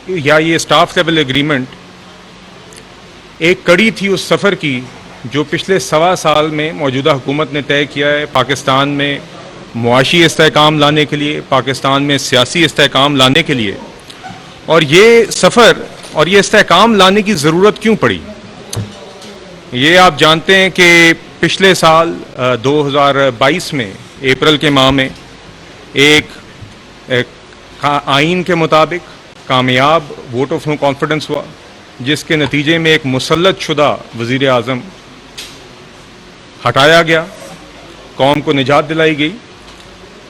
یا یہ staff level agreement ایک کڑی تھی اس سفر کی جو پچھلے 1.25 سال میں موجودہ حکومت نے طے کیا ہے پاکستان میں معاشی استحکام لانے کے لیے، پاکستان میں سیاسی استحکام لانے کے لیے. اور یہ سفر اور یہ استحکام لانے کی ضرورت کیوں پڑی؟ یہ آپ جانتے ہیں کہ پچھلے سال 2022 میں اپریل کے ماہ میں ایک آئین کے مطابق کامیاب ووٹ آف نو کانفیڈنس ہوا، جس کے نتیجے میں ایک مسلط شدہ وزیر اعظم ہٹایا گیا، قوم کو نجات دلائی گئی.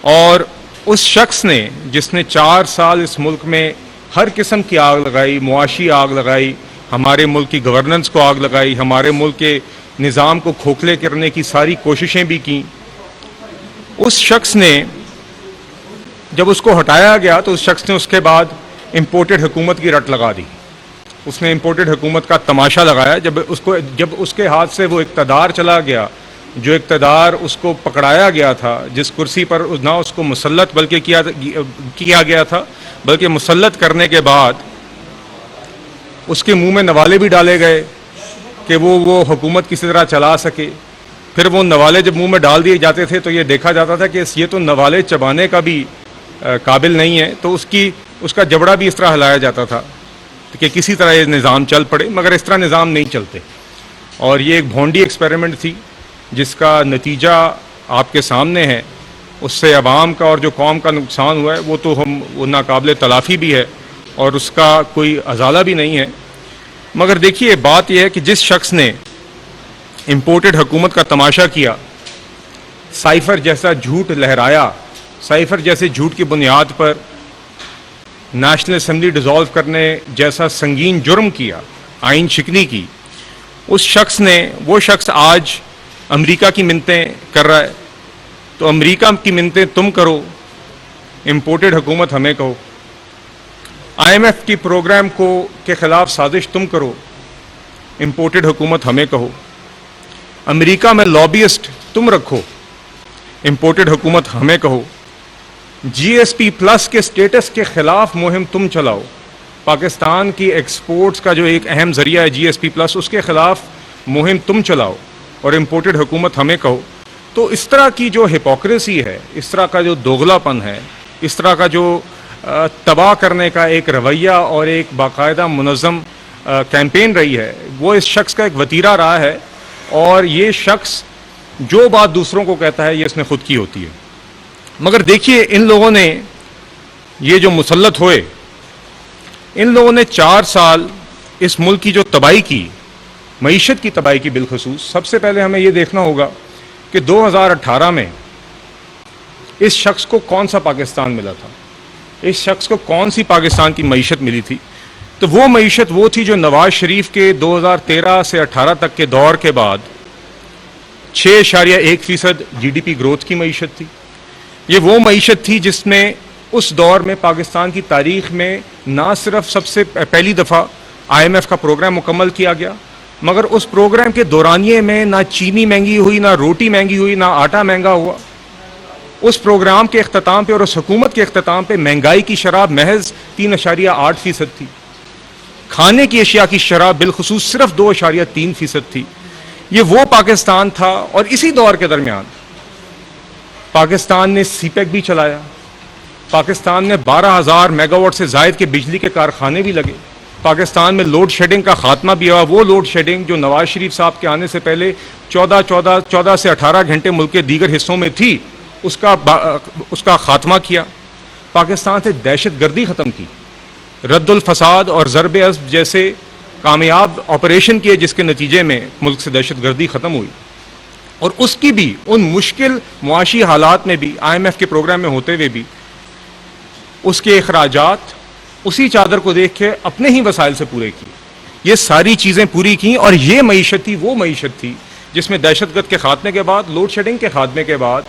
اور اس شخص نے جس نے 4 سال اس ملک میں ہر قسم کی آگ لگائی، معاشی آگ لگائی، ہمارے ملک کی گورننس کو آگ لگائی، ہمارے ملک کے نظام کو کھوکھلے کرنے کی ساری کوششیں بھی کیں، اس شخص نے جب اس کو ہٹایا گیا تو اس شخص نے اس کے بعد امپورٹڈ حکومت کی رٹ لگا دی. اس نے امپورٹڈ حکومت کا تماشا لگایا. جب اس کے ہاتھ سے وہ اقتدار چلا گیا، جو اقتدار اس کو پکڑایا گیا تھا، جس کرسی پر نہ اس کو مسلط بلکہ کیا گیا تھا، بلکہ مسلط کرنے کے بعد اس کے منہ میں نوالے بھی ڈالے گئے کہ وہ حکومت کسی طرح چلا سکے. پھر وہ نوالے جب منہ میں ڈال دیے جاتے تھے تو یہ دیکھا جاتا تھا کہ یہ تو نوالے چبانے کا بھی قابل نہیں ہے، تو اس کا جبڑا بھی اس طرح ہلایا جاتا تھا کہ کسی طرح یہ نظام چل پڑے. مگر اس طرح نظام نہیں چلتے. اور یہ ایک بھونڈی ایکسپیریمنٹ تھی جس کا نتیجہ آپ کے سامنے ہے. اس سے عوام کا اور جو قوم کا نقصان ہوا ہے وہ ناقابل تلافی بھی ہے اور اس کا کوئی ازالہ بھی نہیں ہے. مگر دیکھیے بات یہ ہے کہ جس شخص نے امپورٹڈ حکومت کا تماشا کیا، سائفر جیسا جھوٹ لہرایا، سائفر جیسے جھوٹ کی بنیاد پر نیشنل اسمبلی ڈیزالو کرنے جیسا سنگین جرم کیا، آئین شکنی کی، وہ شخص آج امریکہ کی منتیں کر رہا ہے. تو امریکہ کی منتیں تم کرو، امپورٹڈ حکومت ہمیں کہو. IMF کی پروگرام کے خلاف سازش تم کرو، امپورٹڈ حکومت ہمیں کہو. امریکہ میں لابیسٹ تم رکھو، امپورٹڈ حکومت ہمیں کہو. GSP پلس کے سٹیٹس کے خلاف مہم تم چلاؤ. پاکستان کی ایکسپورٹس کا جو ایک اہم ذریعہ ہے GSP پلس، اس کے خلاف مہم تم چلاؤ اور امپورٹڈ حکومت ہمیں کہو. تو اس طرح کی جو ہپوکریسی ہے، اس طرح کا جو دوغلا پن ہے، اس طرح کا جو تباہ کرنے کا ایک رویہ اور ایک باقاعدہ منظم کیمپین رہی ہے، وہ اس شخص کا ایک وتیرہ رہا ہے. اور یہ شخص جو بات دوسروں کو کہتا ہے یہ اس نے خود کی ہوتی ہے. مگر دیکھیے ان لوگوں نے یہ جو مسلط ہوئے، ان لوگوں نے 4 سال اس ملک کی جو تباہی کی، معیشت کی تباہی کی بالخصوص. سب سے پہلے ہمیں یہ دیکھنا ہوگا کہ 2018 میں اس شخص کو کون سا پاکستان ملا تھا، اس شخص کو کون سی پاکستان کی معیشت ملی تھی. تو وہ معیشت وہ تھی جو نواز شریف کے 2013 سے 18 تک کے دور کے بعد 6.1% GDP گروتھ کی معیشت تھی. یہ وہ معیشت تھی جس میں اس دور میں پاکستان کی تاریخ میں نہ صرف سب سے پہلی دفعہ IMF کا پروگرام مکمل کیا گیا، مگر اس پروگرام کے دورانیے میں نہ چینی مہنگی ہوئی، نہ روٹی مہنگی ہوئی، نہ آٹا مہنگا ہوا. اس پروگرام کے اختتام پہ اور اس حکومت کے اختتام پہ مہنگائی کی شرح محض 3.8% تھی. کھانے کی اشیاء کی شرح بالخصوص صرف 2.3% تھی. یہ وہ پاکستان تھا. اور اسی دور کے درمیان پاکستان نے سی پیک بھی چلایا، پاکستان میں 12,000 میگا واٹ سے زائد کے بجلی کے کارخانے بھی لگے، پاکستان میں لوڈ شیڈنگ کا خاتمہ بھی ہوا. وہ لوڈ شیڈنگ جو نواز شریف صاحب کے آنے سے پہلے 14 سے 18 گھنٹے ملک کے دیگر حصوں میں تھی، اس کا خاتمہ کیا. پاکستان سے دہشت گردی ختم کی، رد الفساد اور ضرب اسب جیسے کامیاب آپریشن کیے جس کے نتیجے میں ملک سے دہشت گردی ختم ہوئی. اور اس کی بھی ان مشکل معاشی حالات میں بھی IMF کے پروگرام میں ہوتے ہوئے بھی اس کے اخراجات اسی چادر کو دیکھ کے اپنے ہی وسائل سے پورے کیے. یہ ساری چیزیں پوری کی اور یہ معیشت تھی، وہ معیشت تھی جس میں دہشت گرد کے خاتمے کے بعد، لوڈ شیڈنگ کے خاتمے کے بعد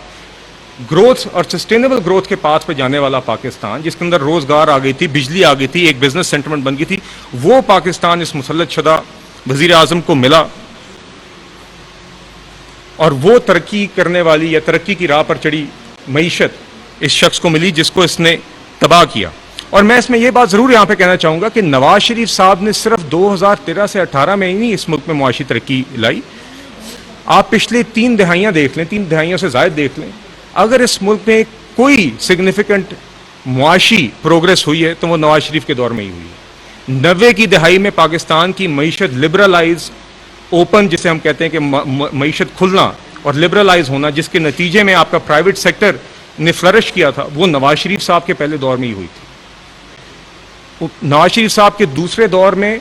گروتھ اور سسٹینیبل گروتھ کے پاتھ پہ جانے والا پاکستان، جس کے اندر روزگار آ گئی تھی، بجلی آ گئی تھی، ایک بزنس سینٹرمنٹ بن گئی تھی، وہ پاکستان اس مسلط شدہ وزیر اعظم کو ملا. اور وہ ترقی کرنے والی یا ترقی کی راہ پر چڑھی معیشت اس شخص کو ملی جس کو اس نے تباہ کیا. اور میں اس میں یہ بات ضرور یہاں پہ کہنا چاہوں گا کہ نواز شریف صاحب نے صرف 2013 سے 18 میں ہی نہیں اس ملک میں معاشی ترقی لائی. آپ پچھلے 3 دہائیاں دیکھ لیں, 3 دہائیوں سے زائد دیکھ لیں, اگر اس ملک میں کوئی سگنیفیکنٹ معاشی پروگرس ہوئی ہے تو وہ نواز شریف کے دور میں ہی ہوئی ہے. 90 کی دہائی میں پاکستان کی معیشت لبرلائز, اوپن جسے ہم کہتے ہیں کہ معیشت کھلنا اور لبرلائز ہونا, جس کے نتیجے میں آپ کا پرائیویٹ سیکٹر نے فلرش کیا تھا, وہ نواز شریف صاحب کے پہلے دور میں ہی ہوئی تھی. نواز شریف صاحب کے دوسرے دور میں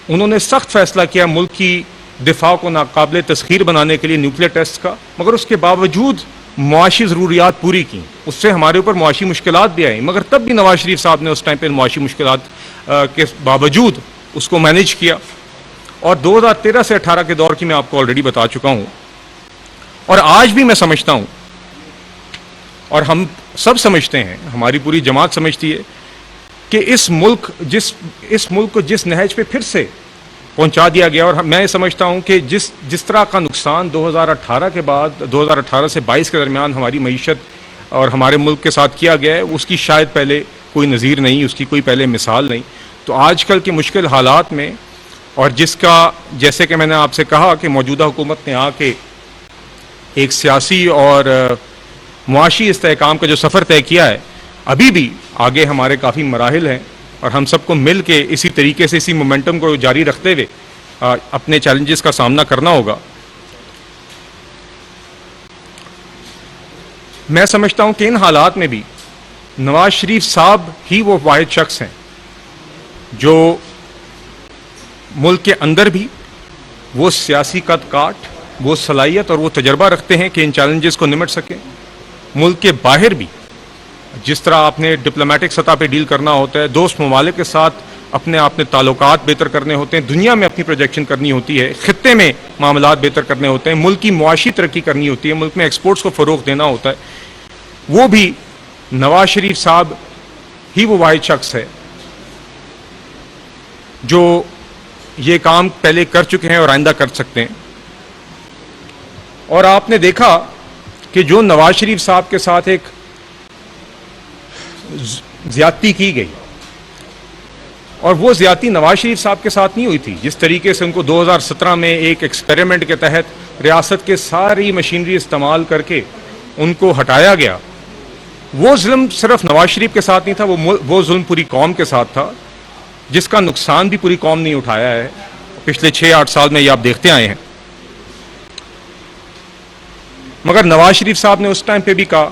انہوں نے سخت فیصلہ کیا ملک کی دفاع کو ناقابل تسخیر بنانے کے لیے نیوکلیر ٹیسٹ کا, مگر اس کے باوجود معاشی ضروریات پوری کی. اس سے ہمارے اوپر معاشی مشکلات بھی آئیں, مگر تب بھی نواز شریف صاحب نے اس ٹائم پہ معاشی مشکلات کے باوجود اس کو مینیج کیا. اور 2013 سے 18 کے دور کی میں آپ کو آلریڈی بتا چکا ہوں. اور آج بھی میں سمجھتا ہوں, اور ہم سب سمجھتے ہیں, ہماری پوری جماعت سمجھتی ہے کہ اس ملک کو جس نہج پہ پھر سے پہنچا دیا گیا, اور میں سمجھتا ہوں کہ جس طرح کا نقصان 2018 کے بعد 2018 سے 22 کے درمیان ہماری معیشت اور ہمارے ملک کے ساتھ کیا گیا ہے, اس کی شاید پہلے کوئی نظیر نہیں, اس کی کوئی پہلے مثال نہیں. تو آج کل کے مشکل حالات میں, اور جس کا جیسے کہ میں نے آپ سے کہا کہ موجودہ حکومت نے آ کے ایک سیاسی اور معاشی استحکام کا جو سفر طے کیا ہے, ابھی بھی آگے ہمارے کافی مراحل ہیں, اور ہم سب کو مل کے اسی طریقے سے اسی مومنٹم کو جاری رکھتے ہوئے اپنے چیلنجز کا سامنا کرنا ہوگا. میں سمجھتا ہوں کہ ان حالات میں بھی نواز شریف صاحب ہی وہ واحد شخص ہیں جو ملک کے اندر بھی وہ سیاسی قد کاٹ, وہ صلاحیت اور وہ تجربہ رکھتے ہیں کہ ان چیلنجز کو نمٹ سکیں. ملک کے باہر بھی جس طرح آپ نے ڈپلومیٹک سطح پہ ڈیل کرنا ہوتا ہے, دوست ممالک کے ساتھ اپنے تعلقات بہتر کرنے ہوتے ہیں, دنیا میں اپنی پروجیکشن کرنی ہوتی ہے, خطے میں معاملات بہتر کرنے ہوتے ہیں, ملک کی معاشی ترقی کرنی ہوتی ہے, ملک میں ایکسپورٹس کو فروغ دینا ہوتا ہے, وہ بھی نواز شریف صاحب ہی وہ واحد شخص ہے جو یہ کام پہلے کر چکے ہیں اور آئندہ کر سکتے ہیں. اور آپ نے دیکھا کہ جو نواز شریف صاحب کے ساتھ ایک زیادتی کی گئی, اور وہ زیادتی نواز شریف صاحب کے ساتھ نہیں ہوئی تھی. جس طریقے سے ان کو 2017 میں ایک ایکسپیریمنٹ کے تحت ریاست کے ساری مشینری استعمال کر کے ان کو ہٹایا گیا, وہ ظلم صرف نواز شریف کے ساتھ نہیں تھا, وہ ظلم پوری قوم کے ساتھ تھا, جس کا نقصان بھی پوری قوم نے اٹھایا ہے. پچھلے 6-8 سال میں یہ آپ دیکھتے آئے ہیں. مگر نواز شریف صاحب نے اس ٹائم پہ بھی کہا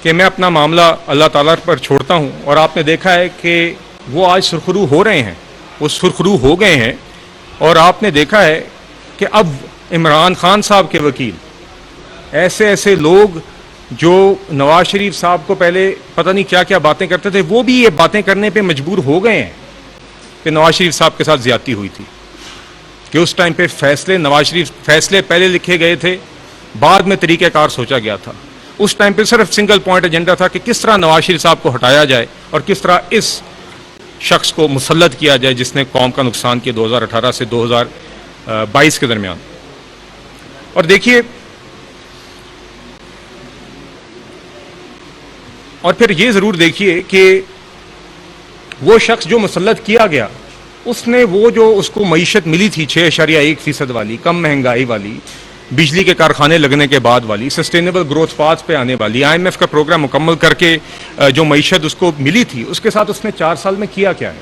کہ میں اپنا معاملہ اللہ تعالیٰ پر چھوڑتا ہوں, اور آپ نے دیکھا ہے کہ وہ آج سرخرو ہو رہے ہیں, وہ سرخرو ہو گئے ہیں. اور آپ نے دیکھا ہے کہ اب عمران خان صاحب کے وکیل, ایسے لوگ جو نواز شریف صاحب کو پہلے پتہ نہیں کیا کیا باتیں کرتے تھے, وہ بھی یہ باتیں کرنے پہ مجبور ہو گئے ہیں کہ نواز شریف صاحب کے ساتھ زیادتی ہوئی تھی, کہ اس ٹائم پہ فیصلے پہلے لکھے گئے تھے, بعد میں طریقہ کار سوچا گیا تھا. اس ٹائم پہ صرف سنگل پوائنٹ ایجنڈا تھا کہ کس طرح نواز شریف صاحب کو ہٹایا جائے اور کس طرح اس شخص کو مسلط کیا جائے جس نے قوم کا نقصان کیا 2018 سے 2022 کے درمیان. اور دیکھیے, اور پھر یہ ضرور دیکھیے کہ وہ شخص جو مسلط کیا گیا, اس نے وہ جو اس کو معیشت ملی تھی 6.1% والی, کم مہنگائی والی, بجلی کے کارخانے لگنے کے بعد والی, سسٹینیبل گروتھ پاتھ پہ آنے والی, IMF کا پروگرام مکمل کر کے جو معیشت اس کو ملی تھی, اس کے ساتھ اس نے 4 سال میں کیا کیا ہے.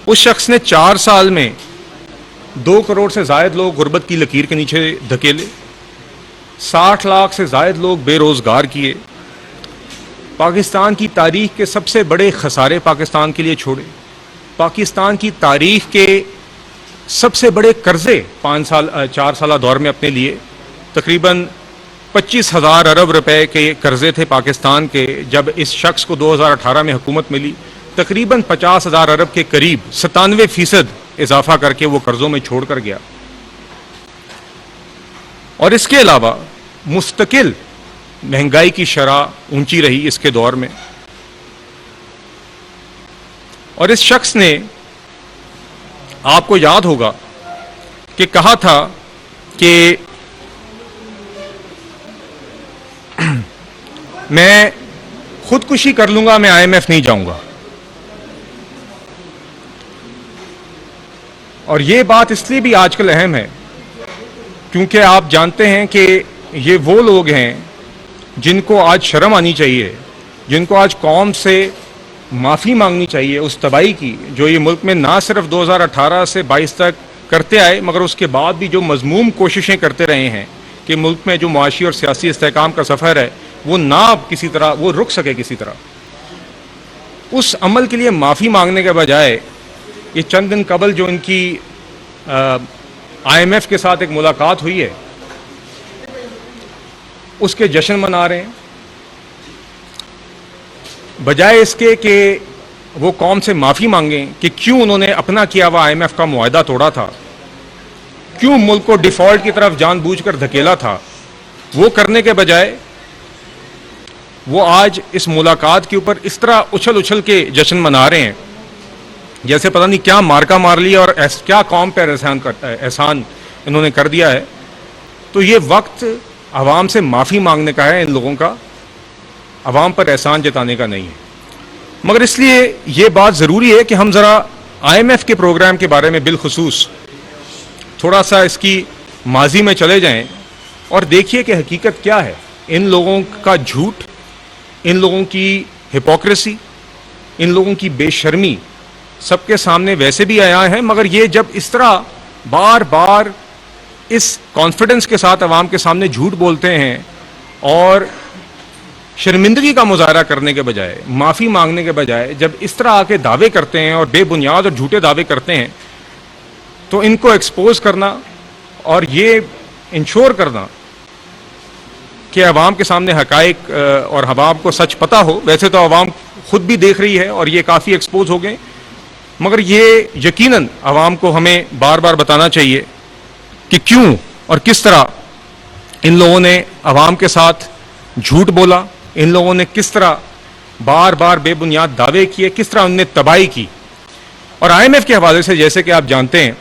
اس شخص نے 4 سال میں 2 کروڑ سے زائد لوگ غربت کی لکیر کے نیچے دھکیلے, 60 لاکھ سے زائد لوگ بے روزگار کیے, پاکستان کی تاریخ کے سب سے بڑے خسارے پاکستان کے لیے چھوڑے, پاکستان کی تاریخ کے سب سے بڑے قرضے 4 سالہ دور میں اپنے لیے, تقریباً 25,000 ارب روپے کے قرضے تھے پاکستان کے. جب اس شخص کو 2018 میں حکومت ملی, تقریباً 50,000 ارب کے قریب 97% اضافہ کر کے وہ قرضوں میں چھوڑ کر گیا. اور اس کے علاوہ مستقل مہنگائی کی شرح اونچی رہی اس کے دور میں. اور اس شخص نے, آپ کو یاد ہوگا کہ کہا تھا کہ میں خودکشی کر لوں گا, میں IMF نہیں جاؤں گا. اور یہ بات اس لیے بھی آج کل اہم ہے کیونکہ آپ جانتے ہیں کہ یہ وہ لوگ ہیں جن کو آج شرم آنی چاہیے, جن کو آج قوم سے معافی مانگنی چاہیے اس تباہی کی جو یہ ملک میں نہ صرف 2018 سے 22 تک کرتے آئے, مگر اس کے بعد بھی جو مذموم کوششیں کرتے رہے ہیں کہ ملک میں جو معاشی اور سیاسی استحکام کا سفر ہے وہ نہ کسی طرح وہ رک سکے کسی طرح. اس عمل کے لیے معافی مانگنے کے بجائے یہ چند دن قبل جو ان کی IMF کے ساتھ ایک ملاقات ہوئی ہے اس کے جشن منا رہے ہیں, بجائے اس کے کہ وہ قوم سے معافی مانگیں کہ کیوں انہوں نے اپنا کیا ہوا IMF کا معاہدہ توڑا تھا, کیوں ملک کو ڈیفالٹ کی طرف جان بوجھ کر دھکیلا تھا. وہ کرنے کے بجائے وہ آج اس ملاقات کے اوپر اس طرح اچھل اچھل کے جشن منا رہے ہیں جیسے پتہ نہیں کیا مارکا مار لیا اور کیا قوم پر احسان انہوں نے کر دیا ہے. تو یہ وقت عوام سے معافی مانگنے کا ہے, ان لوگوں کا عوام پر احسان جتانے کا نہیں ہے. مگر اس لیے یہ بات ضروری ہے کہ ہم ذرا IMF کے پروگرام کے بارے میں بالخصوص تھوڑا سا اس کی ماضی میں چلے جائیں اور دیکھیے کہ حقیقت کیا ہے. ان لوگوں کا جھوٹ, ان لوگوں کی ہپوکریسی, ان لوگوں کی بے شرمی سب کے سامنے ویسے بھی آیا ہے, مگر یہ جب اس طرح بار بار اس کانفیڈنس کے ساتھ عوام کے سامنے جھوٹ بولتے ہیں اور شرمندگی کا مظاہرہ کرنے کے بجائے, معافی مانگنے کے بجائے جب اس طرح آ کے دعوے کرتے ہیں اور بے بنیاد اور جھوٹے دعوے کرتے ہیں, تو ان کو ایکسپوز کرنا اور یہ انشور کرنا کہ عوام کے سامنے حقائق اور عوام کو سچ پتہ ہو. ویسے تو عوام خود بھی دیکھ رہی ہے اور یہ کافی ایکسپوز ہو گئے, مگر یہ یقیناً عوام کو ہمیں بار بار بتانا چاہیے کہ کیوں اور کس طرح ان لوگوں نے عوام کے ساتھ جھوٹ بولا, ان لوگوں نے کس طرح بار بار بے بنیاد دعوے کیے, کس طرح ان نے تباہی کی. اور IMF کے حوالے سے جیسے کہ آپ جانتے ہیں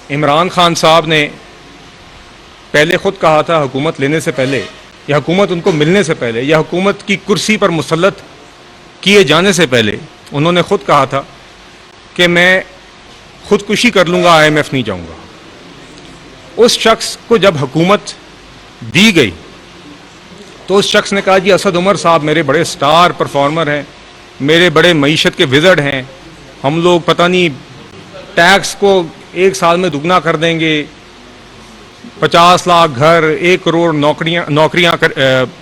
عمران خان صاحب نے پہلے خود کہا تھا حکومت لینے سے پہلے یا حکومت ان کو ملنے سے پہلے یا حکومت کی کرسی پر مسلط کیے جانے سے پہلے انہوں نے خود کہا تھا کہ میں خودکشی کر لوں گا, IMF نہیں جاؤں گا. اس شخص کو جب حکومت دی گئی تو اس شخص نے کہا جی اسد عمر صاحب میرے بڑے سٹار پرفارمر ہیں, میرے بڑے معیشت کے وزرڈ ہیں, ہم لوگ پتہ نہیں ٹیکس کو ایک سال میں دگنا کر دیں گے, 50 لاکھ گھر, 1 کروڑ نوکریاں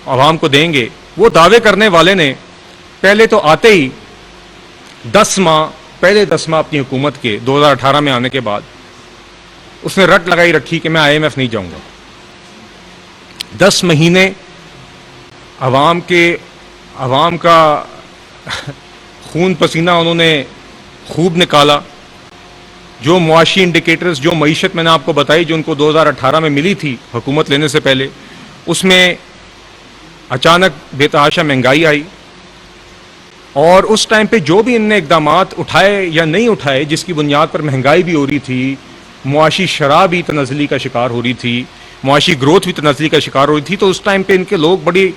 عوام کو دیں گے. وہ دعوے کرنے والے نے پہلے تو آتے ہی 10 ماہ اپنی حکومت کے 2018 میں آنے کے بعد اس نے رٹ لگائی رکھی کہ میں IMF نہیں جاؤں گا. 10 مہینے عوام کا خون پسینہ انہوں نے خوب نکالا. جو معاشی انڈیکیٹرز, جو معیشت میں نے آپ کو بتائی جو ان کو 2018 میں ملی تھی حکومت لینے سے پہلے, اس میں اچانک بے تحاشا مہنگائی آئی. اور اس ٹائم پہ جو بھی ان نے اقدامات اٹھائے یا نہیں اٹھائے جس کی بنیاد پر مہنگائی بھی ہو رہی تھی, معاشی شرح بھی تنزلی کا شکار ہو رہی تھی, معاشی گروتھ بھی تنزلی کا شکار ہو رہی تھی, تو اس ٹائم پہ ان کے لوگ بڑی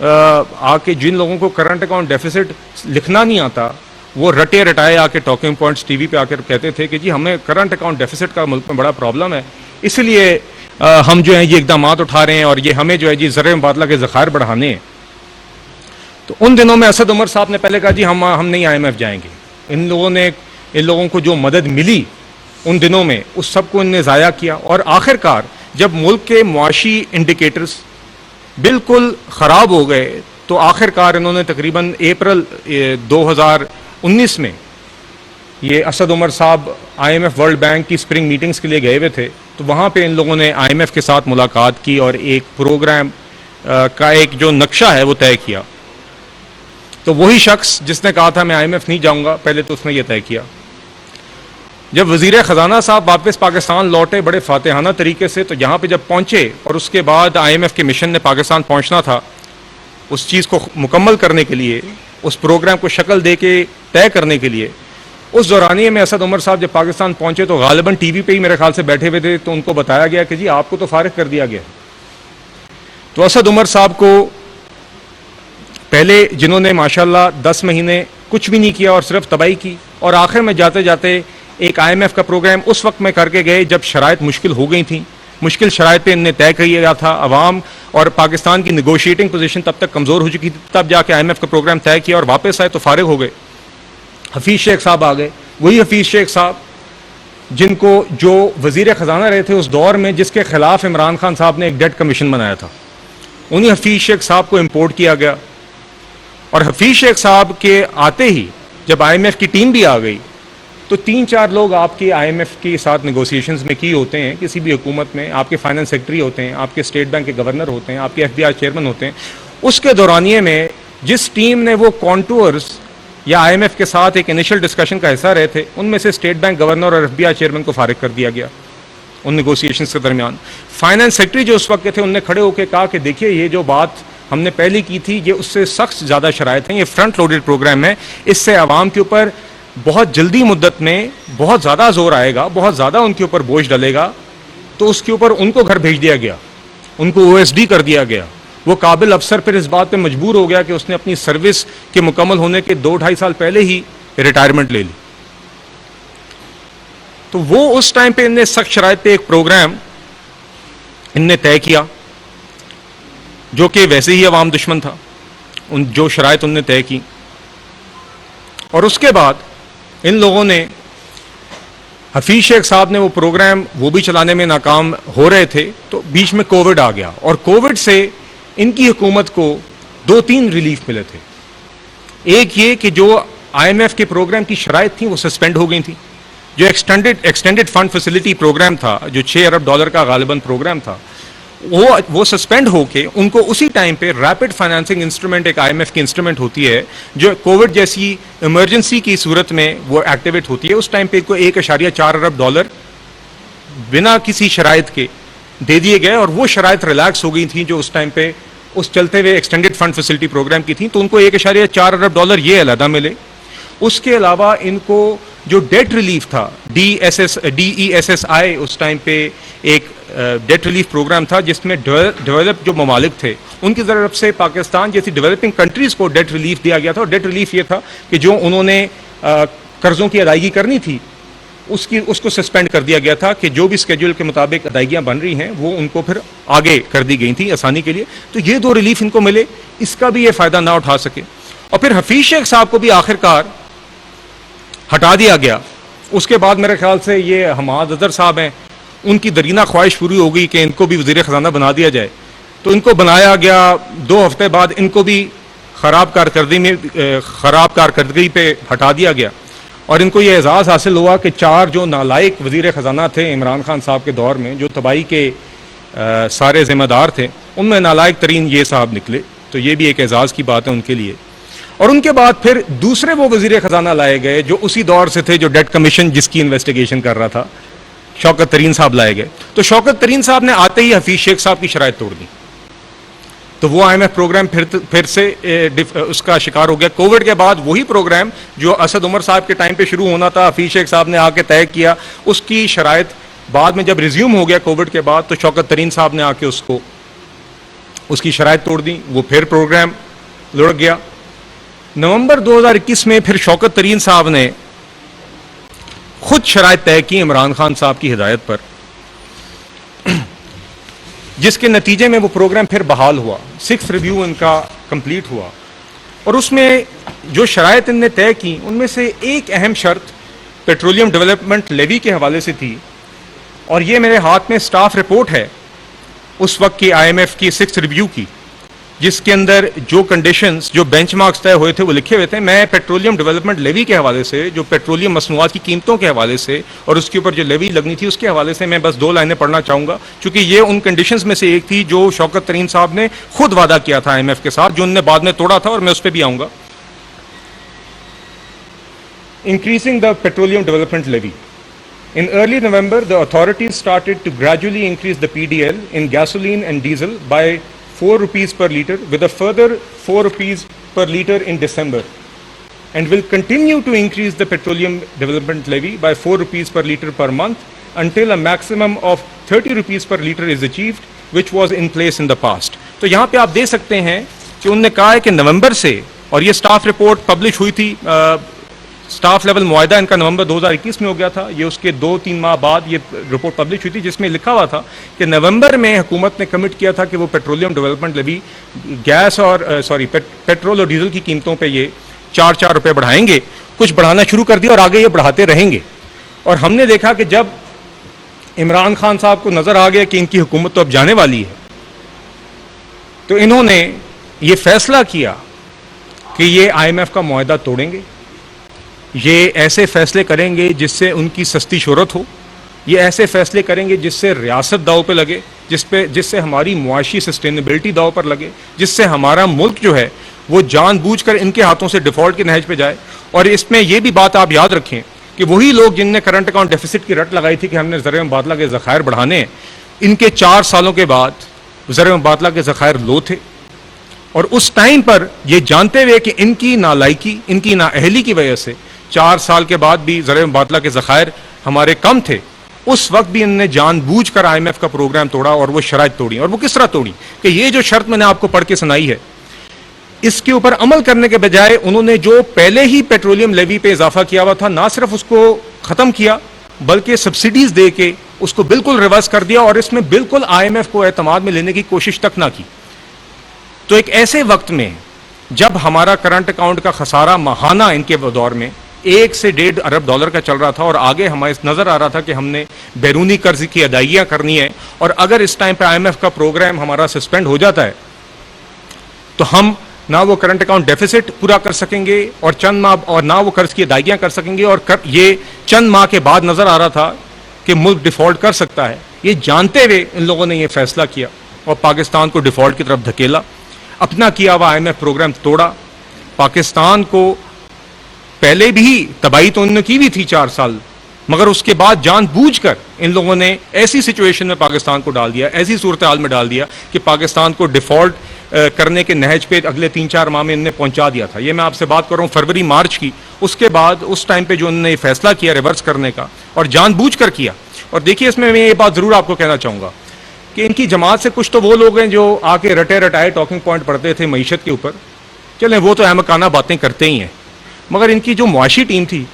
آ کے جن لوگوں کو کرنٹ اکاؤنٹ ڈیفیسٹ لکھنا نہیں آتا وہ رٹے رٹائے آ کے ٹاکنگ پوائنٹس ٹی وی پہ آ کر کہتے تھے کہ جی ہمیں کرنٹ اکاؤنٹ ڈیفیسٹ کا ملک میں بڑا پرابلم ہے, اس لیے ہم جو ہیں یہ اقدامات اٹھا رہے ہیں اور یہ ہمیں جو ہے جی زر مبادلہ کے ذخائر بڑھانے ہیں. تو ان دنوں میں اسد عمر صاحب نے پہلے کہا جی ہم نہیں IMF جائیں گے. ان لوگوں کو جو مدد ملی ان دنوں میں اس سب کو ان نے ضائع کیا. اور آخر کار جب ملک کے معاشی انڈیکیٹرز بالکل خراب ہو گئے تو آخر کار انہوں نے تقریباً اپریل 2019 میں یہ اسد عمر صاحب IMF ورلڈ بینک کی اسپرنگ میٹنگز کے لیے گئے ہوئے تھے, تو وہاں پہ ان لوگوں نے IMF کے ساتھ ملاقات کی اور ایک پروگرام کا ایک جو نقشہ ہے وہ طے کیا. تو وہی شخص جس نے کہا تھا میں IMF نہیں جاؤں گا, پہلے تو اس نے یہ طے کیا. جب وزیر خزانہ صاحب واپس پاکستان لوٹے بڑے فاتحانہ طریقے سے, تو یہاں پہ جب پہنچے اور اس کے بعد IMF کے مشن نے پاکستان پہنچنا تھا, اس چیز کو مکمل کرنے کے لیے, اس پروگرام کو شکل دے کے طے کرنے کے لیے, اس دورانیے میں اسد عمر صاحب جب پاکستان پہنچے تو غالباً ٹی وی پہ ہی میرے خیال سے بیٹھے ہوئے تھے, تو ان کو بتایا گیا کہ جی آپ کو تو فارغ کر دیا گیا. تو اسد عمر صاحب کو پہلے جنہوں نے ماشاءاللہ 10 مہینے کچھ بھی نہیں کیا اور صرف تباہی کی، اور آخر میں جاتے جاتے ایک IMF کا پروگرام اس وقت میں کر کے گئے جب شرائط مشکل ہو گئی تھیں. مشکل شرائط پہ ان نے طے کیا تھا، عوام اور پاکستان کی نیگوشیٹنگ پوزیشن تب تک کمزور ہو چکی تھی، تب جا کے IMF کا پروگرام طے کیا اور واپس آئے تو فارغ ہو گئے. حفیظ شیخ صاحب آ گئے، وہی حفیظ شیخ صاحب جن کو جو وزیر خزانہ رہے تھے اس دور میں، جس کے خلاف عمران خان صاحب نے ایک ڈیٹ کمیشن بنایا تھا، انہی حفیظ شیخ صاحب کو امپورٹ کیا گیا. اور حفیظ شیخ صاحب کے آتے ہی جب IMF کی ٹیم بھی آ گئی تو 3-4 لوگ آپ کے IMF کے ساتھ نیگوسیشنز میں کی ہوتے ہیں کسی بھی حکومت میں. آپ کے فائنانس سیکرٹری ہوتے ہیں، آپ کے اسٹیٹ بینک کے گورنر ہوتے ہیں، آپ کے FBI چیئرمین ہوتے ہیں. اس کے دورانیے میں جس ٹیم نے وہ کانٹورز یا IMF کے ساتھ ایک انیشل ڈسکشن کا حصہ رہے تھے، ان میں سے اسٹیٹ بینک گورنر اور FBI چیئرمین کو فارغ کر دیا گیا ان نیگوسیشنز کے درمیان. فائنانس سیکرٹری جو اس وقت کے تھے، انہوں نے کھڑے ہو کے کہا کہ دیکھیے یہ جو بات ہم نے پہلے کی تھی یہ اس سے سخت زیادہ شرائط ہیں، یہ فرنٹ لوڈڈ پروگرام ہے، اس سے عوام کے اوپر بہت جلدی مدت میں بہت زیادہ زور آئے گا، بہت زیادہ ان کے اوپر بوجھ ڈلے گا. تو اس کے اوپر ان کو گھر بھیج دیا گیا، ان کو OSD کر دیا گیا. وہ قابل افسر پھر اس بات پہ مجبور ہو گیا کہ اس نے اپنی سروس کے مکمل ہونے کے 2-2.5 سال پہلے ہی ریٹائرمنٹ لے لی. تو وہ اس ٹائم پہ ان نے سخت شرائط پہ ایک پروگرام ان نے طے کیا جو کہ ویسے ہی عوام دشمن تھا، ان جو شرائط ان نے طے کی. اور اس کے بعد ان لوگوں نے، حفیظ شیخ صاحب نے وہ پروگرام وہ بھی چلانے میں ناکام ہو رہے تھے تو بیچ میں کووڈ آ گیا، اور کووڈ سے ان کی حکومت کو 2-3 ریلیف ملے تھے. ایک یہ کہ جو IMF کے پروگرام کی شرائط تھیں وہ سسپینڈ ہو گئی تھیں. جو ایکسٹینڈڈ فنڈ فیسلٹی پروگرام تھا، جو $6 ارب کا غالباً پروگرام تھا، وہ سسپینڈ ہو کے ان کو اسی ٹائم پہ ریپڈ فائنانسنگ انسٹرومنٹ، ایک IMF کی انسٹرومنٹ ہوتی ہے جو کووڈ جیسی ایمرجنسی کی صورت میں وہ ایکٹیویٹ ہوتی ہے، اس ٹائم پہ کو $1.4 ارب بنا کسی شرائط کے دے دیے گئے. اور وہ شرائط ریلیکس ہو گئی تھیں جو اس ٹائم پہ اس چلتے ہوئے ایکسٹینڈڈ فنڈ فیسلٹی پروگرام کی تھیں، تو ان کو $1.4 ارب یہ علیحدہ ملے. اس کے علاوہ ان کو جو ڈیٹ ریلیف تھا، DESSI اس ٹائم پہ ایک ڈیٹ ریلیف پروگرام تھا جس میں ڈیولپ جو ممالک تھے ان کی طرف سے پاکستان جیسی ڈیولپنگ کنٹریز کو ڈیٹ ریلیف دیا گیا تھا. اور ڈیٹ ریلیف یہ تھا کہ جو انہوں نے قرضوں کی ادائیگی کرنی تھی اس کو سسپینڈ کر دیا گیا تھا کہ جو بھی اسکیڈول کے مطابق ادائیگیاں بن رہی ہیں وہ ان کو پھر آگے کر دی گئی تھیں آسانی کے لیے. تو یہ 2 ریلیف ان کو ملے، اس کا بھی یہ فائدہ نہ اٹھا سکے. اور پھر حفیظ شیخ صاحب کو بھی آخر کار ہٹا دیا گیا. اس کے بعد میرے خیال سے یہ حماد اظہر صاحب ہیں، ان کی درینہ خواہش پوری ہو گئی کہ ان کو بھی وزیر خزانہ بنا دیا جائے، تو ان کو بنایا گیا. 2 ہفتے بعد ان کو بھی خراب کارکردگی پہ ہٹا دیا گیا. اور ان کو یہ اعزاز حاصل ہوا کہ 4 جو نالائق وزیر خزانہ تھے عمران خان صاحب کے دور میں، جو تباہی کے سارے ذمہ دار تھے، ان میں نالائق ترین یہ صاحب نکلے. تو یہ بھی ایک اعزاز کی بات ہے ان کے لیے. اور ان کے بعد پھر دوسرے وہ وزیر خزانہ لائے گئے جو اسی دور سے تھے، جو ڈیٹ کمیشن جس کی انویسٹیگیشن کر رہا تھا، شوکت ترین صاحب لائے گئے. تو شوکت ترین صاحب نے آتے ہی حفیظ شیخ صاحب کی شرائط توڑ دی. تو وہ IMF پروگرام پھر سے اس کا شکار ہو گیا. کووڈ کے بعد وہی پروگرام جو اسد عمر صاحب کے ٹائم پہ شروع ہونا تھا، حفیظ شیخ صاحب نے آ کے طے کیا، اس کی شرائط بعد میں جب ریزیوم ہو گیا کووڈ کے بعد تو شوکت ترین صاحب نے آ کے اس کی شرائط توڑ دی. وہ پھر پروگرام لڑک گیا. نومبر 2021 میں پھر شوکت ترین صاحب نے خود شرائط طے کی عمران خان صاحب کی ہدایت پر، جس کے نتیجے میں وہ پروگرام پھر بحال ہوا. 6th ریویو ان کا کمپلیٹ ہوا. اور اس میں جو شرائط ان نے طے کی ان میں سے ایک اہم شرط پیٹرولیم ڈیولپمنٹ لیوی کے حوالے سے تھی. اور یہ میرے ہاتھ میں سٹاف رپورٹ ہے اس وقت کی IMF کی 6th ریویو کی، جس کے اندر جو کنڈیشنز، جو بینچ مارکس طے ہوئے تھے وہ لکھے ہوئے تھے. میں پیٹرولیم ڈیولپمنٹ لیوی کے حوالے سے، جو پیٹرولیم مصنوعات کی قیمتوں کے حوالے سے اور اس کے اوپر جو لیوی لگنی تھی اس کے حوالے سے میں بس 2 لائنیں پڑھنا چاہوں گا، چونکہ یہ ان کنڈیشنز میں سے ایک تھی جو شوکت ترین صاحب نے خود وعدہ کیا تھا IMF کے ساتھ، جو انہوں نے بعد میں توڑا تھا، اور میں اس پہ بھی آؤں گا. Increasing the petroleum development levy. In early November, the authorities started to gradually increase the PDL in gasoline and diesel by 4 rupees per litre, with a further 4 rupees per litre in December, and will continue to increase the petroleum development levy by 4 rupees per litre per month until a maximum of 30 rupees per litre is achieved, which was in place in the past. تو یہاں پہ آپ دے سکتے ہیں کہ انہوں نے کہا ہے کہ نومبر سے، اور یہ سٹاف رپورٹ پبلش ہوئی تھی، سٹاف لیول معاہدہ ان کا نومبر 2021 میں ہو گیا تھا، یہ اس کے 2-3 ماہ بعد یہ رپورٹ پبلش ہوئی تھی، جس میں لکھا ہوا تھا کہ نومبر میں حکومت نے کمٹ کیا تھا کہ وہ پیٹرولیم ڈیولپمنٹ لیوی گیس اور پیٹرول اور ڈیزل کی قیمتوں پہ یہ 4 روپے بڑھائیں گے، کچھ بڑھانا شروع کر دیا اور آگے یہ بڑھاتے رہیں گے. اور ہم نے دیکھا کہ جب عمران خان صاحب کو نظر آ گیا کہ ان کی حکومت تو اب جانے والی ہے، تو انہوں نے یہ فیصلہ کیا کہ یہ آئی ایم ایف کا معاہدہ توڑیں گے، یہ ایسے فیصلے کریں گے جس سے ان کی سستی شہرت ہو، یہ ایسے فیصلے کریں گے جس سے ریاست داؤ پہ لگے، جس سے ہماری معاشی سسٹینیبلٹی داؤ پر لگے، جس سے ہمارا ملک جو ہے وہ جان بوجھ کر ان کے ہاتھوں سے ڈیفالٹ کے نہج پہ جائے. اور اس میں یہ بھی بات آپ یاد رکھیں کہ وہی لوگ جن نے کرنٹ اکاؤنٹ ڈیفیسٹ کی رٹ لگائی تھی کہ ہم نے زرعی مبادلہ کے ذخائر بڑھانے ہیں، ان کے 4 سالوں کے بعد زرعی مبادلہ کے ذخائر لو تھے. اور اس ٹائم پر یہ جانتے ہوئے کہ ان کی نالائکی، ان کی نااہلی کی وجہ سے 4 سال کے بعد بھی زرعی مبادلہ کے ذخائر ہمارے کم تھے، اس وقت بھی انہوں نے جان بوجھ کر آئی ایم ایف کا پروگرام توڑا. اور وہ شرائط توڑی، اور وہ کس طرح توڑی کہ یہ جو شرط میں نے آپ کو پڑھ کے سنائی ہے، اس کے اوپر عمل کرنے کے بجائے انہوں نے جو پہلے ہی پیٹرولیم لیوی پہ اضافہ کیا ہوا تھا، نہ صرف اس کو ختم کیا بلکہ سبسڈیز دے کے اس کو بالکل ریورس کر دیا، اور اس میں بالکل آئی ایم ایف کو اعتماد میں لینے کی کوشش تک نہ کی. تو ایک ایسے وقت میں جب ہمارا کرنٹ اکاؤنٹ کا خسارہ ماہانہ ان کے دور میں 1 سے 1.5 ارب ڈالر کا چل رہا تھا، اور آگے ہمیں نظر آ رہا تھا کہ ہم نے بیرونی قرض کی ادائیگیاں کرنی ہے، اور اگر اس ٹائم پہ آئی ایم ایف کا پروگرام ہمارا سسپینڈ ہو جاتا ہے تو ہم نہ وہ کرنٹ اکاؤنٹ ڈیفیسٹ پورا کر سکیں گے اور چند ماہ، اور نہ وہ قرض کی ادائیگیاں کر سکیں گے، اور یہ چند ماہ کے بعد نظر آ رہا تھا کہ ملک ڈیفالٹ کر سکتا ہے. یہ جانتے ہوئے ان لوگوں نے یہ فیصلہ کیا اور پاکستان کو ڈیفالٹ کی طرف دھکیلا، اپنا کیا ہوا آئی ایم ایف پروگرام توڑا. پاکستان کو پہلے بھی تباہی تو انہوں نے کی بھی تھی 4 سال، مگر اس کے بعد جان بوجھ کر ان لوگوں نے ایسی سچویشن میں پاکستان کو ڈال دیا، ایسی صورتحال میں ڈال دیا کہ پاکستان کو ڈیفالٹ کرنے کے نہج پہ اگلے 3-4 ماہ میں انہوں نے پہنچا دیا تھا. یہ میں آپ سے بات کر رہا ہوں فروری مارچ کی. اس کے بعد اس ٹائم پہ جو انہوں نے یہ فیصلہ کیا ریورس کرنے کا، اور جان بوجھ کر کیا. اور دیکھیے اس میں یہ بات ضرور آپ کو کہنا چاہوں گا کہ ان کی جماعت سے کچھ تو وہ لوگ ہیں جو آ کے رٹائے ٹاکنگ پوائنٹ پڑھتے تھے معیشت کے اوپر، چلیں وہ تو احمقانہ باتیں کرتے ہی ہیں، مگر ان کی جو معاشی ٹیم تھی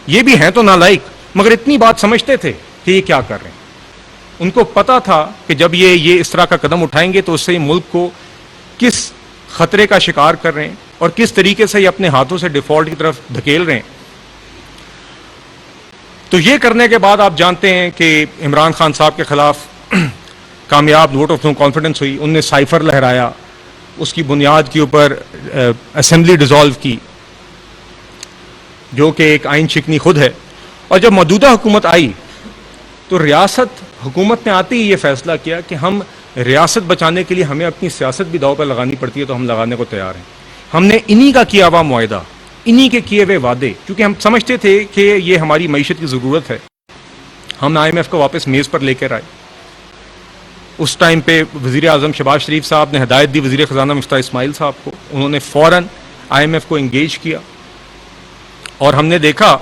یہ بھی ہیں تو نالائق، مگر اتنی بات سمجھتے تھے کہ یہ کیا کر رہے ہیں. ان کو پتا تھا کہ جب یہ اس طرح کا قدم اٹھائیں گے تو اس سے ملک کو کس خطرے کا شکار کر رہے ہیں اور کس طریقے سے یہ اپنے ہاتھوں سے ڈیفالٹ کی طرف دھکیل رہے ہیں. تو یہ کرنے کے بعد آپ جانتے ہیں کہ عمران خان صاحب کے خلاف کامیاب ووٹ آف نو کانفیڈنس ہوئی. انہوں نے سائفر لہرایا، اس کی بنیاد کے اوپر اسمبلی ڈیزالو کی جو کہ ایک آئین شکنی خود ہے. اور جب موجودہ حکومت آئی تو ریاست حکومت نے آتے ہی یہ فیصلہ کیا کہ ہم ریاست بچانے کے لیے ہمیں اپنی سیاست بھی داؤ پر لگانی پڑتی ہے تو ہم لگانے کو تیار ہیں. ہم نے انہی کا کیا ہوا معاہدہ، انہی کے کیے ہوئے وعدے، کیونکہ ہم سمجھتے تھے کہ یہ ہماری معیشت کی ضرورت ہے، ہم آئی ایم ایف کو واپس میز پر لے کر آئے. اس ٹائم پہ وزیر اعظم شہباز شریف صاحب نے ہدایت دی وزیر خزانہ مفتاح اسماعیل صاحب کو، انہوں نے فوراً آئی ایم ایف کو انگیج کیا، اور ہم نے دیکھا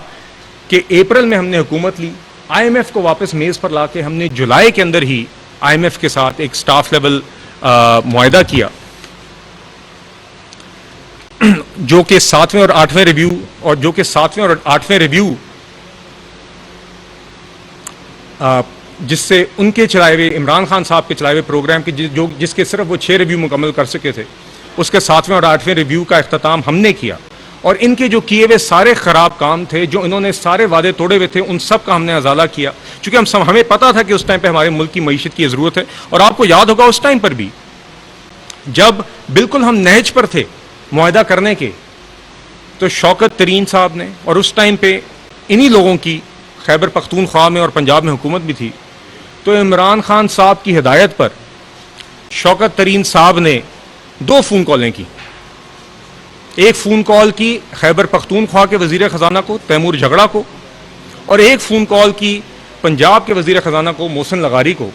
کہ اپریل میں ہم نے حکومت لی. آئی ایم ایف کو واپس میز پر لا کے ہم نے جولائی کے اندر ہی آئی ایم ایف کے ساتھ ایک سٹاف لیول معاہدہ کیا جو کہ 7ویں اور 8ویں ریویو، اور جو کہ 7ویں اور 8ویں ریویو جس سے ان کے چلائے ہوئے عمران خان صاحب کے چلائے ہوئے پروگرام کی جس کے صرف وہ 6 ریویو مکمل کر سکے تھے، اس کے 7ویں اور 8ویں ریویو کا اختتام ہم نے کیا. اور ان کے جو کیے ہوئے سارے خراب کام تھے، جو انہوں نے سارے وعدے توڑے ہوئے تھے، ان سب کا ہم نے ازالہ کیا، چونکہ ہمیں پتا تھا کہ اس ٹائم پہ ہمارے ملک کی معیشت کی ضرورت ہے. اور آپ کو یاد ہوگا اس ٹائم پر بھی جب بالکل ہم نہج پر تھے معاہدہ کرنے کے، تو شوکت ترین صاحب نے، اور اس ٹائم پہ انہی لوگوں کی خیبر پختونخوا میں اور پنجاب میں حکومت بھی تھی، تو عمران خان صاحب کی ہدایت پر شوکت ترین صاحب نے 2 فون کالیں کی. ایک فون کال کی خیبر پختونخوا کے وزیر خزانہ کو تیمور جھگڑا کو، اور ایک فون کال کی پنجاب کے وزیر خزانہ کو محسن لغاری کو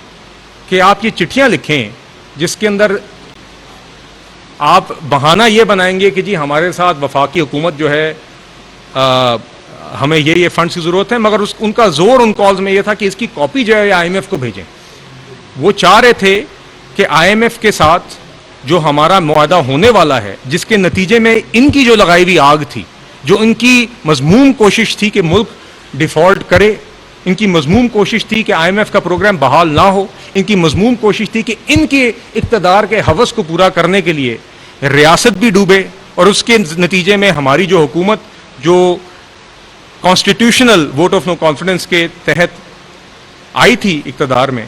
کہ آپ یہ چٹھیاں لکھیں جس کے اندر آپ بہانہ یہ بنائیں گے کہ جی ہمارے ساتھ وفاقی حکومت جو ہے ہمیں یہ فنڈز کی ضرورت ہے، مگر ان کا زور ان کالز میں یہ تھا کہ اس کی کاپی جو ہے آئی ایم ایف کو بھیجیں. وہ چاہ رہے تھے کہ آئی ایم ایف کے ساتھ جو ہمارا معاہدہ ہونے والا ہے، جس کے نتیجے میں ان کی جو لگائی ہوئی آگ تھی، جو ان کی مذموم کوشش تھی کہ ملک ڈیفالٹ کرے، ان کی مذموم کوشش تھی کہ آئی ایم ایف کا پروگرام بحال نہ ہو، ان کی مذموم کوشش تھی کہ ان کے اقتدار کے ہوس کو پورا کرنے کے لیے ریاست بھی ڈوبے، اور اس کے نتیجے میں ہماری جو حکومت جو constitutional vote of no confidence کے تحت آئی تھی اقتدار میں،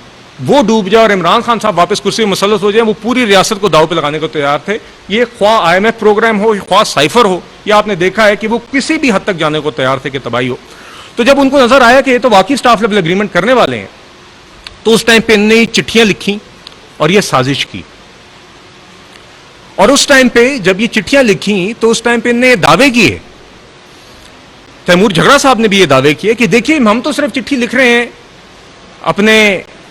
وہ ڈوب جائے اور عمران خان صاحب واپس کرسی پہ مسلط ہو جائے، وہ پوری ریاست کو داؤ پہ لگانے کو تیار تھے۔ یہ خواہ آئی ایم ایف پروگرام ہو، خواہ سائفر ہو، یا آپ نے دیکھا ہے کہ وہ کسی بھی حد تک جانے کو تیار تھے کہ تباہی ہو۔ تو جب ان کو نظر آیا کہ یہ تو واقعی اسٹاف لیول اگریمنٹ کرنے والے ہیں، تو اس ٹائم پہ انہوں نے چٹھیاں لکھی اور یہ سازش کی، اور اس ٹائم پہ جب یہ چٹھیاں لکھی تو اس ٹائم پہ انہوں نے دعوے کیے، تیمور جھگڑا صاحب نے بھی یہ دعوے کیے کہ دیکھیے ہم تو صرف چٹھی لکھ رہے ہیں اپنے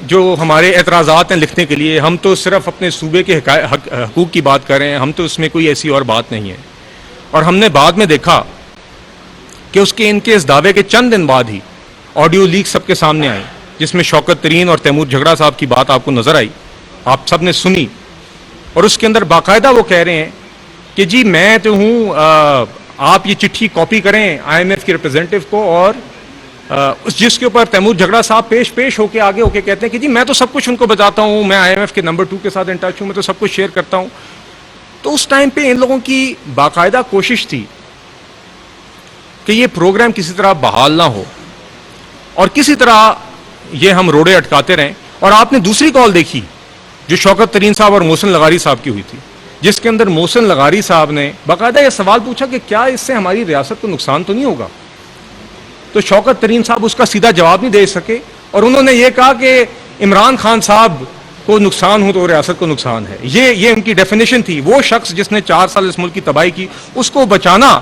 جو ہمارے اعتراضات ہیں لکھنے کے لیے، ہم تو صرف اپنے صوبے کے حقوق کی بات کر رہے ہیں، ہم تو اس میں کوئی ایسی اور بات نہیں ہے۔ اور ہم نے بعد میں دیکھا کہ ان کے اس دعوے کے چند دن بعد ہی آڈیو لیک سب کے سامنے آئی، جس میں شوکت ترین اور تیمور جھگڑا صاحب کی بات آپ کو نظر آئی، آپ سب نے سنی، اور اس کے اندر باقاعدہ وہ کہہ رہے ہیں کہ جی میں تو ہوں، آپ یہ چٹھی کاپی کریں آئی ایم ایف کے ریپرزینٹیو کو، اور جس کے اوپر تیمور جھگڑا صاحب پیش ہو کے آگے ہو کے کہتے ہیں کہ جی میں تو سب کچھ ان کو بتاتا ہوں، میں آئی ایم ایف کے نمبر 2 کے ساتھ ان ٹچ ہوں، میں تو سب کچھ شیئر کرتا ہوں۔ تو اس ٹائم پہ ان لوگوں کی باقاعدہ کوشش تھی کہ یہ پروگرام کسی طرح بحال نہ ہو، اور کسی طرح یہ ہم روڑے اٹکاتے رہیں۔ اور آپ نے دوسری کال دیکھی جو شوکت ترین صاحب اور محسن لغاری صاحب کی ہوئی تھی، جس کے اندر محسن لغاری صاحب نے باقاعدہ یہ سوال پوچھا کہ کیا اس سے ہماری ریاست کو نقصان تو نہیں ہوگا؟ تو شوکت ترین صاحب اس کا سیدھا جواب نہیں دے سکے، اور انہوں نے یہ کہا کہ عمران خان صاحب کو نقصان ہو تو ریاست کو نقصان ہے۔ یہ ان کی ڈیفینیشن تھی۔ وہ شخص جس نے 4 سال اس ملک کی تباہی کی، اس کو بچانا،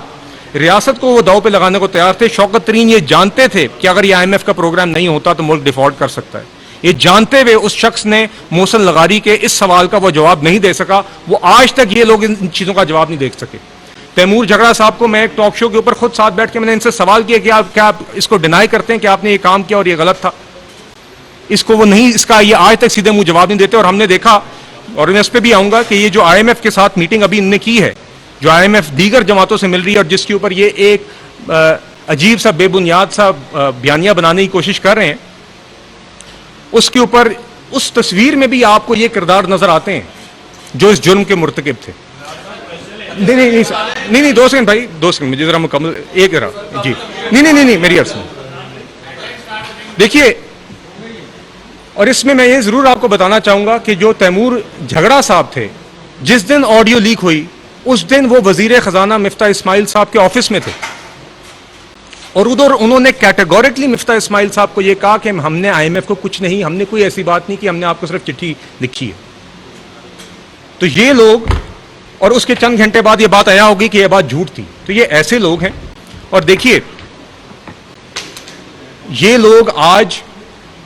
ریاست کو وہ داؤ پہ لگانے کو تیار تھے۔ شوکت ترین یہ جانتے تھے کہ اگر یہ آئی ایم ایف کا پروگرام نہیں ہوتا تو ملک ڈیفالٹ کر سکتا ہے۔ یہ جانتے ہوئے اس شخص نے محسن لغاری کے اس سوال کا وہ جواب نہیں دے سکا۔ وہ آج تک یہ لوگ ان چیزوں کا جواب نہیں دے سکے۔ تیمور جھگڑا صاحب کو میں ایک ٹاک شو کے اوپر خود ساتھ بیٹھ کے میں نے ان سے سوال کیا کہ کیا آپ اس کو ڈینائی کرتے ہیں کہ آپ نے یہ کام کیا اور یہ غلط تھا؟ اس کا یہ آج تک سیدھے منہ جواب نہیں دیتے۔ اور ہم نے دیکھا، اور میں اس پہ بھی آؤں گا، کہ یہ جو آئی ایم ایف کے ساتھ میٹنگ ابھی ان نے کی ہے، جو آئی ایم ایف دیگر جماعتوں سے مل رہی ہے، اور جس کے اوپر یہ ایک عجیب سا بے بنیاد سا بیانیہ بنانے کی کوشش کر رہے ہیں، اس کے اوپر اس تصویر میں بھی آپ کو یہ کردار نظر آتے ہیں جو اس جرم کے مرتکب تھے۔ نہیں 2 سیکنڈ بھائی، 2 سیکنڈ مجھے ذرا مکمل ایک ذرا جی نہیں میری عرض میں دیکھیے۔ اور اس میں یہ ضرور آپ کو بتانا چاہوں گا کہ جو تیمور جھگڑا صاحب تھے، جس دن آڈیو لیک ہوئی اس دن وہ وزیر خزانہ مفتاح اسماعیل صاحب کے آفس میں تھے، اور ادھر انہوں نے کیٹیگوریکلی مفتاح اسماعیل صاحب کو یہ کہا کہ ہم نے آئی ایم ایف کو کچھ نہیں، ہم نے کوئی ایسی بات نہیں کہ ہم نے آپ کو صرف چٹھی لکھی ہے۔ تو یہ لوگ، اور اس کے چند گھنٹے بعد یہ بات آیا ہوگی کہ یہ بات جھوٹ تھی۔ تو یہ ایسے لوگ ہیں۔ اور دیکھیے یہ لوگ آج،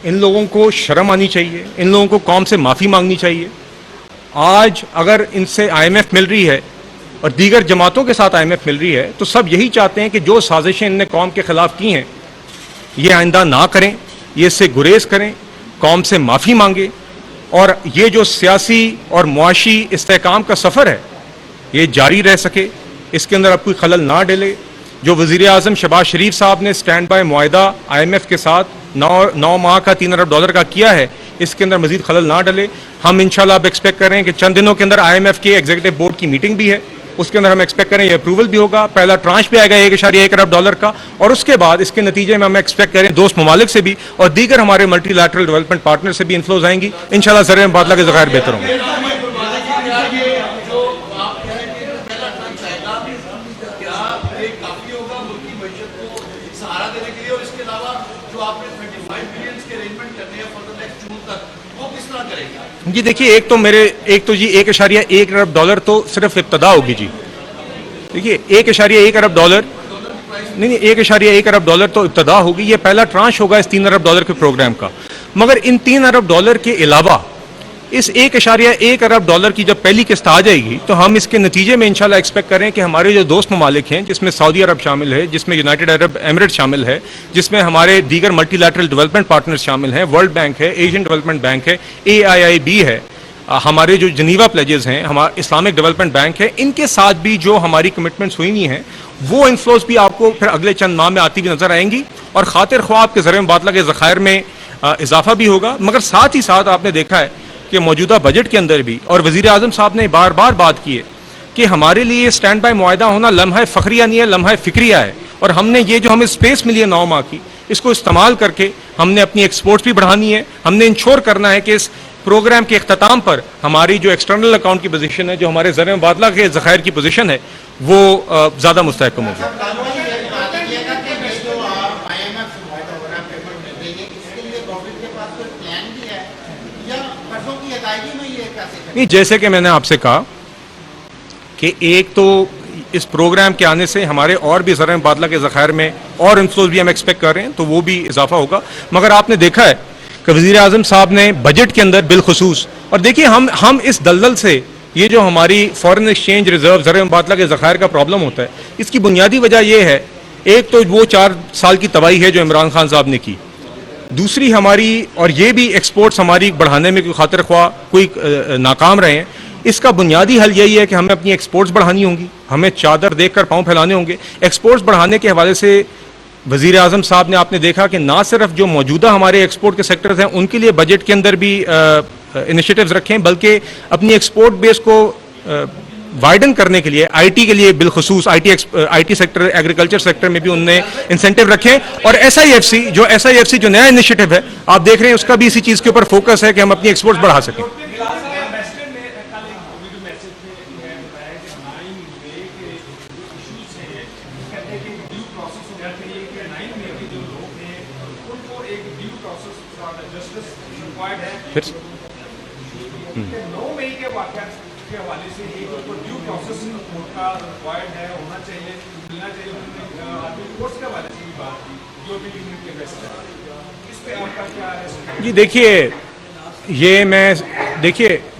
ان لوگوں کو شرم آنی چاہیے، ان لوگوں کو قوم سے معافی مانگنی چاہیے۔ آج اگر ان سے آئی ایم ایف مل رہی ہے اور دیگر جماعتوں کے ساتھ آئی ایم ایف مل رہی ہے، تو سب یہی چاہتے ہیں کہ جو سازشیں ان نے قوم کے خلاف کی ہیں یہ آئندہ نہ کریں، یہ اس سے گریز کریں، قوم سے معافی مانگیں، اور یہ جو سیاسی اور معاشی استحکام کا سفر ہے یہ جاری رہ سکے، اس کے اندر اب کوئی خلل نہ ڈلے۔ جو وزیر اعظم شہباز شریف صاحب نے اسٹینڈ بائی معاہدہ آئی ایم ایف کے ساتھ 9 ماہ کا $3 ارب کا کیا ہے، اس کے اندر مزید خلل نہ ڈلے۔ ہم انشاءاللہ اب ایکسپیکٹ کر رہے ہیں کہ چند دنوں کے اندر آئی ایم ایف کے ایگزیکٹو بورڈ کی میٹنگ بھی ہے، اس کے اندر ہم ایکسپیکٹ کریں یہ اپروول بھی ہوگا، پہلا ٹرانچ بھی آئے گا $1.1 ارب کا، اور اس کے بعد اس کے نتیجے میں ہم ایکسپیکٹ کریں دوست ممالک سے بھی اور دیگر ہمارے ملٹی لیٹرل ڈیولپمنٹ پارٹنر سے بھی انفلوز آئیں گی۔ انشاءاللہ زرعی مبادلہ کے ذخائر بہتر ہوں گے۔ جی دیکھیے، ایک تو جی $1.1 ارب تو صرف ابتدا ہوگی جی۔ دیکھیے $1.1 ارب نہیں $1.1 ارب تو ابتدا ہوگی، یہ پہلا ٹرانش ہوگا اس $3 ارب کے پروگرام کا۔ مگر ان $3 ارب کے علاوہ اس $1.1 ارب کی جب پہلی قسط آ جائے گی تو ہم اس کے نتیجے میں انشاءاللہ ایکسپیکٹ کریں کہ ہمارے جو دوست ممالک ہیں، جس میں سعودی عرب شامل ہے، جس میں یونائٹڈ عرب ایمریٹ شامل ہے، جس میں ہمارے دیگر ملٹی لیٹرل ڈیولپمنٹ پارٹنر شامل ہیں، ورلڈ بینک ہے، ایشین ڈیولپمنٹ بینک ہے، AIIB ہے، ہمارے جو جنیوا پلیجز ہیں، ہمارا اسلامک ڈیولپمنٹ بینک ہے، ان کے ساتھ بھی جو ہماری کمٹمنٹس ہوئی ہوئی ہیں وہ انفلوز بھی آپ کو پھر اگلے چند ماہ میں آتی بھی نظر آئیں گی، اور خاطر خواہ آپ کے زرعی مبادلہ کے ذخائر میں اضافہ بھی ہوگا. مگر ساتھ ہی ساتھ آپ نے دیکھا ہے کہ موجودہ بجٹ کے اندر بھی، اور وزیر اعظم صاحب نے بار بار بات کی ہے کہ ہمارے لیے اسٹینڈ بائی معاہدہ ہونا لمحہ فخریہ نہیں ہے، لمحہ فکریہ ہے، اور ہم نے یہ جو ہمیں اسپیس ملی ہے 9 ماہ کی، اس کو استعمال کر کے ہم نے اپنی ایکسپورٹس بھی بڑھانی ہے. ہم نے انشور کرنا ہے کہ اس پروگرام کے اختتام پر ہماری جو ایکسٹرنل اکاؤنٹ کی پوزیشن ہے، جو ہمارے زرعی مبادلہ کے ذخائر کی پوزیشن ہے، وہ زیادہ مستحکم ہوگی. نہیں، جیسے کہ میں نے آپ سے کہا کہ ایک تو اس پروگرام کے آنے سے ہمارے اور بھی زرعی مبادلہ کے ذخائر میں اور انفلوز بھی ہم ایکسپیکٹ کر رہے ہیں، تو وہ بھی اضافہ ہوگا. مگر آپ نے دیکھا ہے کہ وزیر اعظم صاحب نے بجٹ کے اندر بالخصوص، اور دیکھیے ہم اس دلدل سے، یہ جو ہماری فارن ایکسچینج ریزرو زرعی مبادلہ کے ذخائر کا پرابلم ہوتا ہے، اس کی بنیادی وجہ یہ ہے، ایک تو وہ 4 سال کی تباہی ہے جو عمران خان صاحب نے کی، دوسری ہماری، اور یہ بھی ایکسپورٹس ہماری بڑھانے میں کوئی خاطر خواہ کوئی ناکام رہے ہیں. اس کا بنیادی حل یہی ہے کہ ہمیں اپنی ایکسپورٹس بڑھانی ہوں گی، ہمیں چادر دیکھ کر پاؤں پھیلانے ہوں گے. ایکسپورٹس بڑھانے کے حوالے سے وزیر اعظم صاحب نے، آپ نے دیکھا کہ نہ صرف جو موجودہ ہمارے ایکسپورٹ کے سیکٹرز ہیں ان کے لیے بجٹ کے اندر بھی انیشیٹوز رکھیں، بلکہ اپنی ایکسپورٹ بیس کو وائڈن کرنے کے لیے آئی ٹی کے لیے بالخصوص I T sector, agriculture sector میں بھی انہوں نے انسینٹیو رکھیں. اور ایس آئی ایف سی جو نیا انیشیٹو ہے آپ دیکھ رہے ہیں، اس کا بھی اسی چیز کے اوپر فوکس ہے کہ ہم اپنی ایکسپورٹس بڑھا سکیں. جی دیکھیے،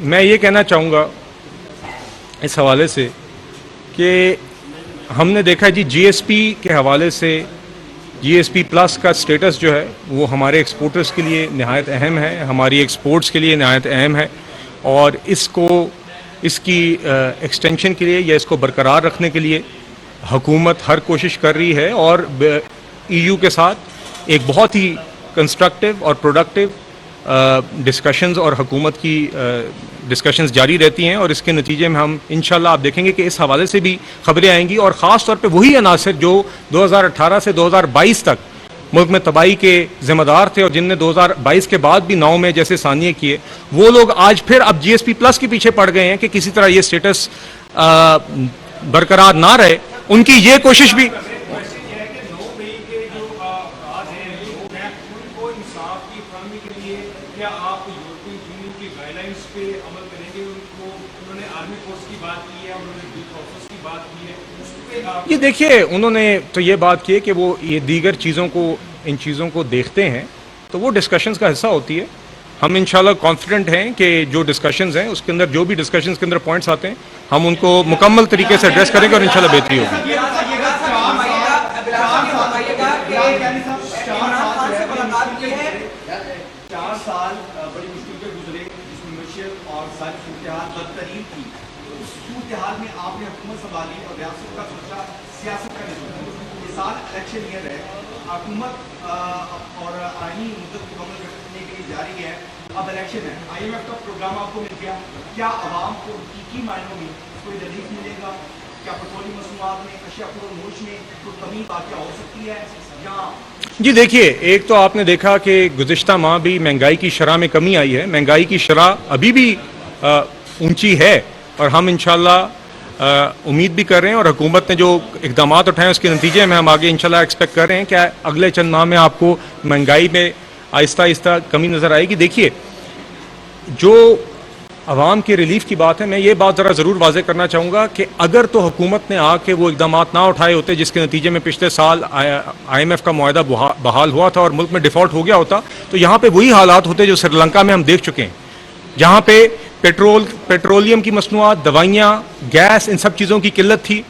میں یہ کہنا چاہوں گا اس حوالے سے کہ ہم نے دیکھا جی جی ایس پی کے حوالے سے، جی ایس پی پلس کا سٹیٹس جو ہے وہ ہمارے ایکسپورٹرز کے لیے نہایت اہم ہے، ہماری ایکسپورٹس کے لیے نہایت اہم ہے، اور اس کی ایکسٹینشن کے لیے یا اس کو برقرار رکھنے کے لیے حکومت ہر کوشش کر رہی ہے، اور ای یو کے ساتھ ایک بہت ہی کنسٹرکٹیو اور پروڈکٹیو ڈسکشنز اور حکومت کی ڈسکشنز جاری رہتی ہیں. اور اس کے نتیجے میں ہم انشاءاللہ آپ دیکھیں گے کہ اس حوالے سے بھی خبریں آئیں گی، اور خاص طور پہ وہی عناصر جو 2018 سے 2022 تک ملک میں تباہی کے ذمہ دار تھے، اور جن نے 2022 کے بعد بھی 9 میں جیسے ثانیے کیے، وہ لوگ آج پھر اب جی ایس پی پلس کے پیچھے پڑ گئے ہیں کہ کسی طرح یہ سٹیٹس برقرار نہ رہے. ان کی یہ کوشش بھی یہ دیکھیے، انہوں نے تو یہ بات کی ہے کہ وہ یہ دیگر ان چیزوں کو دیکھتے ہیں، تو وہ ڈسکشنز کا حصہ ہوتی ہے. ہم انشاءاللہ کانفیڈنٹ ہیں کہ جو ڈسکشنز ہیں اس کے اندر جو بھی ڈسکشنز کے اندر پوائنٹس آتے ہیں ہم ان کو مکمل طریقے سے ایڈریس کریں گے، اور انشاءاللہ بہتری ہوگی. میں آپ نے حکومت سنبھالی اور ریاست کا سوچا، سیاست کا نہیں سوچا. یہ سال الیکشن ایئر ہے، حکومت اور آئینی مدت مکمل کرنے کے لیے جاری ہے. اب الیکشن ہے، آئی ایم ایف کا پروگرام آپ کو مل گیا، کیا عوام کو حقیقی معنوں میں کوئی ریلیف ملے گا؟ کیا پیٹرولیم مصنوعات میں، اشیاء فروخت میں کوئی کمی واقع ہو سکتی ہے یا؟ جی دیکھیے، ایک تو آپ نے دیکھا کہ گزشتہ ماہ بھی مہنگائی کی شرح میں کمی آئی ہے. مہنگائی کی شرح ابھی بھی اونچی ہے، اور ہم انشاءاللہ امید بھی کر رہے ہیں، اور حکومت نے جو اقدامات اٹھائے اس کے نتیجے میں ہم آگے انشاءاللہ ایکسپیکٹ کر رہے ہیں کہ اگلے چند ماہ میں آپ کو مہنگائی میں آہستہ آہستہ کمی نظر آئے گی. دیکھیے، جو عوام کے ریلیف کی بات ہے، میں یہ بات ذرا ضرور واضح کرنا چاہوں گا کہ اگر تو حکومت نے آ کے وہ اقدامات نہ اٹھائے ہوتے جس کے نتیجے میں پچھلے سال آئی ایم ایف کا معاہدہ بحال ہوا تھا اور ملک میں ڈیفالٹ ہو گیا ہوتا، تو یہاں پہ وہی حالات ہوتے جو سری لنکا میں ہم دیکھ چکے ہیں، جہاں پہ پیٹرولیم کی مصنوعات، دوائیاں، گیس، ان سب چیزوں کی قلت تھی،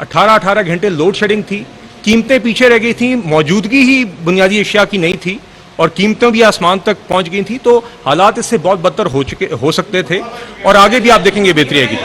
18 گھنٹے لوڈ شیڈنگ تھی، قیمتیں پیچھے رہ گئی تھیں، موجودگی ہی بنیادی اشیاء کی نہیں تھی، اور قیمتیں بھی آسمان تک پہنچ گئی تھیں، تو حالات اس سے بہت بدتر ہو سکتے تھے، اور آگے بھی آپ دیکھیں گے بہتری آئے گی.